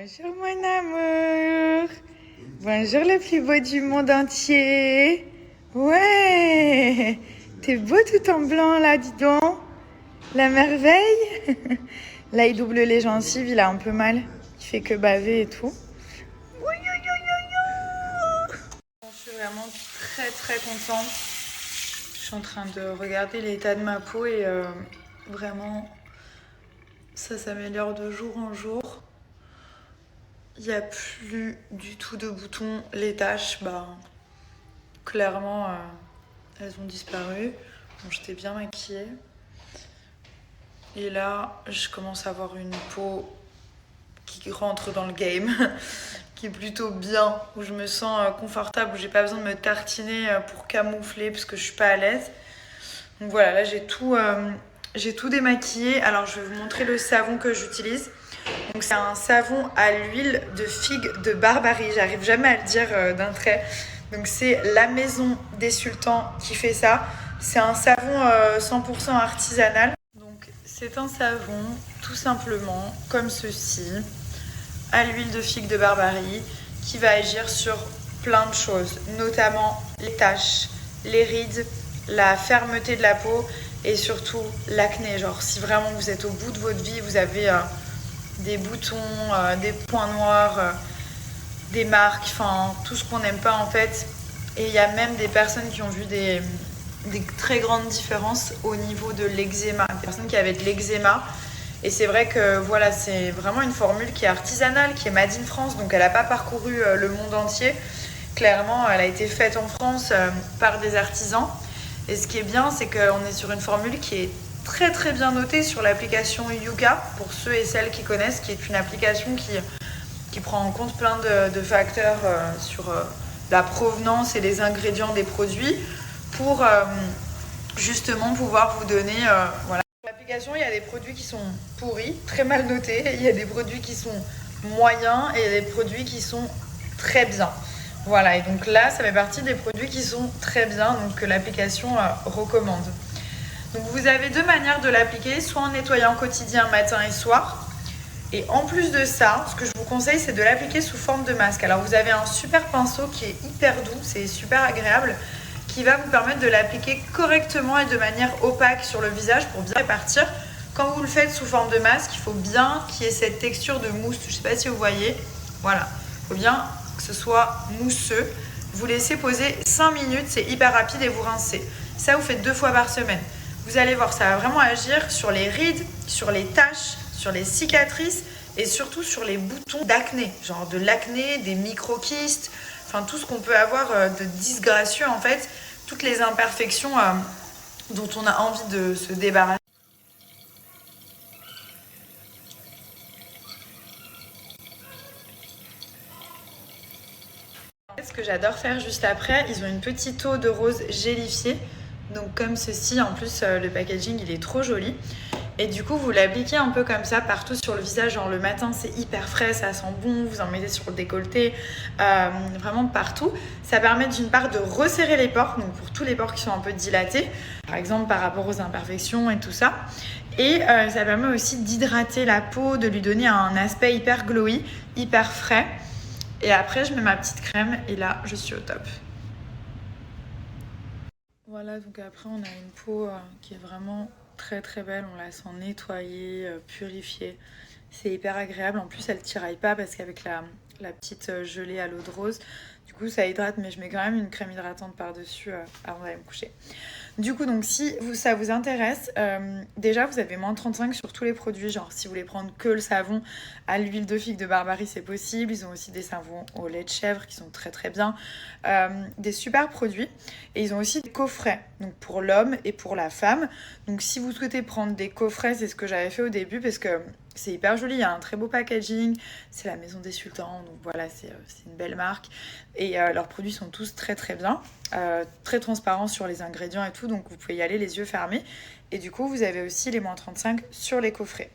Bonjour mon amour. Bonjour le plus beau du monde entier. Ouais, t'es beau tout en blanc là, dis donc. La merveille. Là, il double les gencives, il a un peu mal. Il fait que baver et tout. Je suis vraiment très contente. Je suis en train de regarder l'état de ma peau et vraiment, ça s'améliore de jour en jour. Il n'y a plus du tout de boutons. Les taches, clairement, elles ont disparu. Bon, j'étais bien maquillée. Et là, je commence à avoir une peau qui rentre dans le game, qui est plutôt bien, où je me sens confortable, où j'ai pas besoin de me tartiner pour camoufler parce que je suis pas à l'aise. Donc voilà, là j'ai tout démaquillé. Alors je vais vous montrer le savon que j'utilise. Donc c'est un savon à l'huile de figue de Barbarie. J'arrive jamais à le dire d'un trait. Donc c'est la maison des sultans qui fait ça. C'est un savon 100% artisanal. Donc c'est un savon tout simplement comme ceci, à l'huile de figue de Barbarie, qui va agir sur plein de choses, notamment les taches, les rides, la fermeté de la peau et surtout l'acné. Genre si vraiment vous êtes au bout de votre vie, vous avez des boutons, des points noirs, des marques, enfin tout ce qu'on n'aime pas en fait. Et il y a même des personnes qui ont vu des très grandes différences au niveau de l'eczéma, des personnes qui avaient de l'eczéma. Et c'est vrai que voilà, c'est vraiment une formule qui est artisanale, qui est made in France, donc elle n'a pas parcouru le monde entier. Clairement, elle a été faite en France par des artisans. Et ce qui est bien, c'est qu'on est sur une formule qui est très bien notée sur l'application Yuka, pour ceux et celles qui connaissent, qui est une application qui prend en compte plein de facteurs sur la provenance et les ingrédients des produits pour justement pouvoir vous donner voilà. Dans l'application, il y a des produits qui sont pourris, très mal notés, il y a des produits qui sont moyens et il y a des produits qui sont très bien. Voilà, et donc là, ça fait partie des produits qui sont très bien, donc que l'application recommande. Donc vous avez deux manières de l'appliquer, soit en nettoyant quotidien matin et soir. Et en plus de ça, ce que je vous conseille, c'est de l'appliquer sous forme de masque. Alors vous avez un super pinceau qui est hyper doux, c'est super agréable, qui va vous permettre de l'appliquer correctement et de manière opaque sur le visage pour bien répartir. Quand vous le faites sous forme de masque, il faut bien qu'il y ait cette texture de mousse. Je ne sais pas si vous voyez. Voilà, il faut bien que ce soit mousseux. Vous laissez poser 5 minutes, c'est hyper rapide et vous rincez. Ça, vous faites 2 fois par semaine. Vous allez voir, ça va vraiment agir sur les rides, sur les taches, sur les cicatrices et surtout sur les boutons d'acné. Genre de l'acné, des micro-kystes, enfin tout ce qu'on peut avoir de disgracieux en fait, toutes les imperfections dont on a envie de se débarrasser. Ce que j'adore faire juste après, ils ont une petite eau de rose gélifiée. Donc comme ceci, en plus le packaging il est trop joli. Et du coup vous l'appliquez un peu comme ça partout sur le visage. Genre le matin c'est hyper frais, ça sent bon, vous en mettez sur le décolleté, vraiment partout. Ça permet d'une part de resserrer les pores, donc pour tous les pores qui sont un peu dilatés, par exemple par rapport aux imperfections et tout ça. Et ça permet aussi d'hydrater la peau, de lui donner un aspect hyper glowy, hyper frais. Et après je mets ma petite crème et là je suis au top. Voilà, donc après on a une peau qui est vraiment très belle, on la sent nettoyée, purifiée. C'est hyper agréable, en plus elle tiraille pas parce qu'avec la petite gelée à l'eau de rose, du coup ça hydrate, mais je mets quand même une crème hydratante par-dessus avant d'aller me coucher. Du coup, donc si ça vous intéresse, déjà vous avez moins 35 sur tous les produits. Genre si vous voulez prendre que le savon à l'huile de figue de Barbarie, c'est possible. Ils ont aussi des savons au lait de chèvre qui sont très bien. Des super produits. Et ils ont aussi des coffrets, donc pour l'homme et pour la femme. Donc si vous souhaitez prendre des coffrets, c'est ce que j'avais fait au début parce que c'est hyper joli, il y a un très beau packaging, c'est la maison des sultans, donc voilà, c'est une belle marque. Et leurs produits sont tous très bien, très transparents sur les ingrédients et tout, donc vous pouvez y aller les yeux fermés. Et du coup, vous avez aussi les moins 35 sur les coffrets.